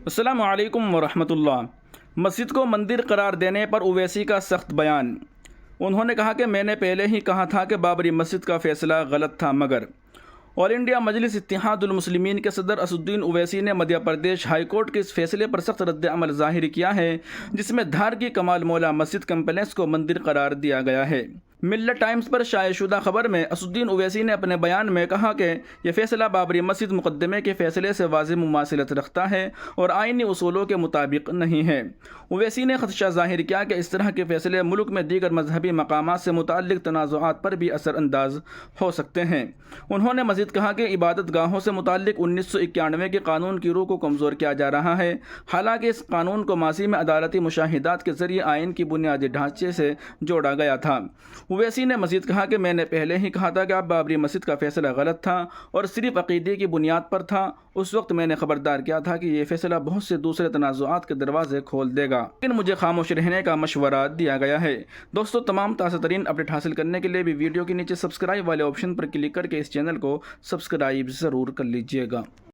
السلام علیکم ورحمۃ اللہ۔ مسجد کو مندر قرار دینے پر اویسی کا سخت بیان۔ انہوں نے کہا کہ میں نے پہلے ہی کہا تھا کہ بابری مسجد کا فیصلہ غلط تھا، مگر آل انڈیا مجلس اتحاد المسلمین کے صدر اسد الدین اویسی نے مدھیہ پردیش ہائی کورٹ کے اس فیصلے پر سخت رد عمل ظاہر کیا ہے جس میں دھار کی کمال مولا مسجد کمپلیکس کو مندر قرار دیا گیا ہے۔ ملت ٹائمز پر شائع شدہ خبر میں اسد الدین اویسی نے اپنے بیان میں کہا کہ یہ فیصلہ بابری مسجد مقدمے کے فیصلے سے واضح مماثلت رکھتا ہے اور آئینی اصولوں کے مطابق نہیں ہے۔ اویسی نے خدشہ ظاہر کیا کہ اس طرح کے فیصلے ملک میں دیگر مذہبی مقامات سے متعلق تنازعات پر بھی اثر انداز ہو سکتے ہیں۔ انہوں نے مزید کہا کہ عبادت گاہوں سے متعلق 1991 کے قانون کی روح کو کمزور کیا جا رہا ہے، حالانکہ اس قانون کو ماضی میں عدالتی مشاہدات کے ذریعے آئین کی بنیادی ڈھانچے سے جوڑا گیا تھا۔ اویسی نے مزید کہا کہ میں نے پہلے ہی کہا تھا کہ اب بابری مسجد کا فیصلہ غلط تھا اور صرف عقیدے کی بنیاد پر تھا۔ اس وقت میں نے خبردار کیا تھا کہ یہ فیصلہ بہت سے دوسرے تنازعات کے دروازے کھول دے گا، لیکن مجھے خاموش رہنے کا مشورہ دیا گیا ہے۔ دوستو، تمام تازہ ترین اپڈیٹ حاصل کرنے کے لیے بھی ویڈیو کے نیچے سبسکرائب والے آپشن پر کلک کر کے اس چینل کو سبسکرائب ضرور کر لیجئے گا۔